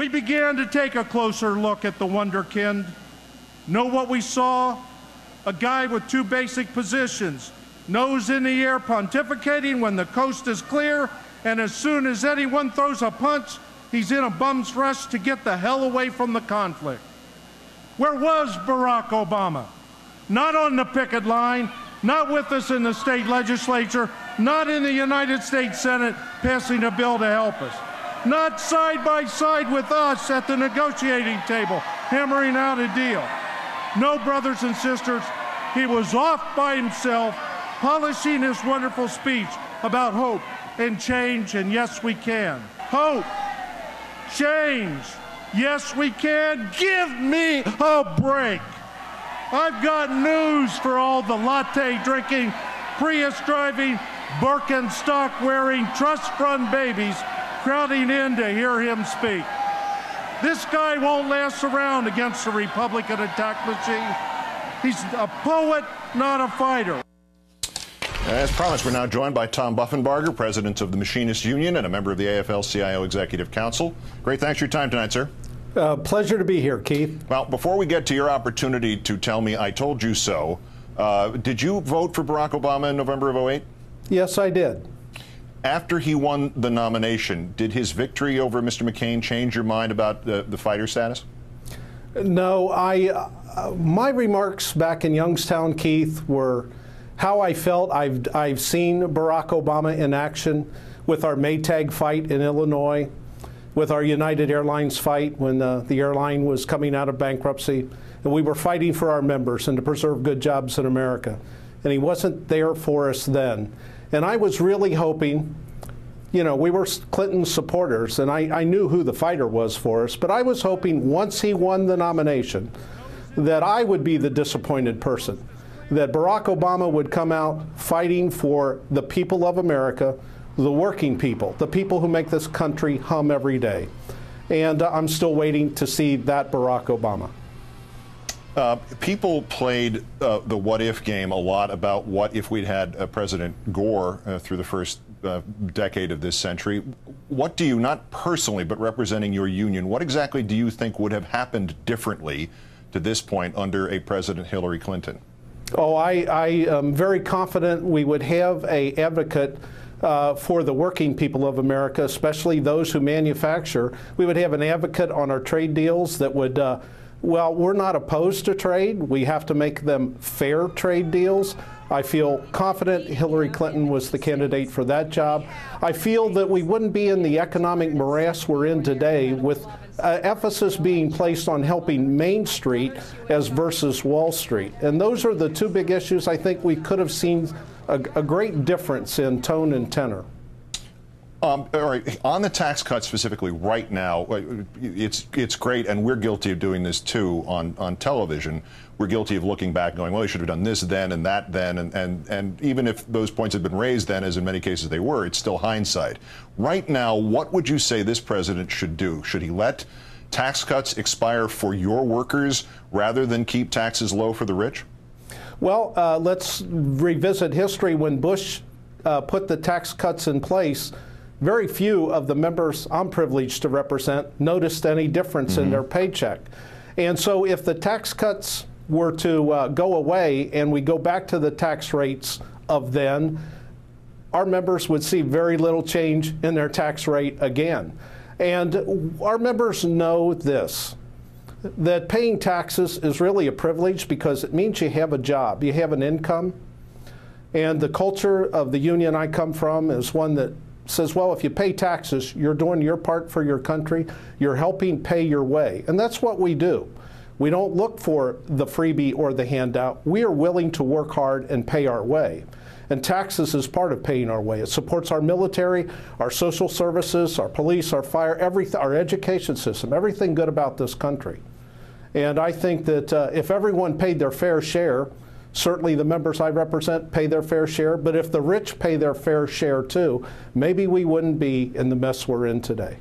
We began to take a closer look at the wonderkind. Know what we saw? A guy with two basic positions. Nose in the air, pontificating when the coast is clear, and as soon as anyone throws a punch, he's in a bum's rush to get the hell away from the conflict. Where was Barack Obama? Not on the picket line, not with us in the state legislature, not in the United States Senate passing a bill to help us, not side by side with us at the negotiating table, hammering out a deal. No, brothers and sisters, he was off by himself, polishing his wonderful speech about hope and change, and yes, we can. Hope, change, yes, we can. Give me a break. I've got news for all the latte drinking, Prius driving, Birkenstock wearing, trust fund babies crowding in to hear him speak. This guy won't last around against the Republican attack machine. He's a poet, not a fighter. As promised, we're now joined by Tom Buffenbarger, president of the Machinists Union and a member of the AFL-CIO Executive Council. Great, thanks for your time tonight, sir. Pleasure to be here, Keith. Well, before we get to your opportunity to tell me I told you so, did you vote for Barack Obama in November of '08? Yes, I did. After he won the nomination, did his victory over Mr. McCain change your mind about the fighter status? No, my remarks back in Youngstown, Keith, were how I felt. I've seen Barack Obama in action with our Maytag fight in Illinois, with our United Airlines fight when the airline was coming out of bankruptcy, and we were fighting for our members and to preserve good jobs in America. And he wasn't there for us then. And I was really hoping, you know, we were Clinton supporters, and I knew who the fighter was for us, but I was hoping once he won the nomination that I would be the disappointed person, that Barack Obama would come out fighting for the people of America, the working people, the people who make this country hum every day. And I'm still waiting to see that Barack Obama. People played the what-if game a lot about what if we'd had President Gore through the first decade of this century. What do you, not personally, but representing your union, what exactly do you think would have happened differently to this point under a President Hillary Clinton? Oh, I am very confident we would have an advocate for the working people of America, especially those who manufacture. We would have an advocate on our trade deals that would, well, we're not opposed to trade. We have to make them fair trade deals. I feel confident Hillary Clinton was the candidate for that job. I feel that we wouldn't be in the economic morass we're in today with emphasis being placed on helping Main Street as versus Wall Street. And those are the two big issues I think we could have seen a great difference in tone and tenor. All right, on the tax cut specifically right now, it's great, and we're guilty of doing this too on television. We're guilty of looking back and going, well, they should have done this then and that then, and even if those points had been raised then, as in many cases they were, it's still hindsight. Right now, what would you say this president should do? Should he let tax cuts expire for your workers rather than keep taxes low for the rich? Well, let's revisit history. When Bush put the tax cuts in place, very few of the members I'm privileged to represent noticed any difference in their paycheck. And so if the tax cuts were to go away and we go back to the tax rates of then, our members would see very little change in their tax rate again. And our members know this, that paying taxes is really a privilege because it means you have a job, you have an income. And the culture of the union I come from is one that says, well, if you pay taxes, you're doing your part for your country, you're helping pay your way. And that's what we do. We don't look for the freebie or the handout. We are willing to work hard and pay our way. And taxes is part of paying our way. It supports our military, our social services, our police, our fire, everything, our education system, everything good about this country. And I think that if everyone paid their fair share, certainly the members I represent pay their fair share, but if the rich pay their fair share too, maybe we wouldn't be in the mess we're in today.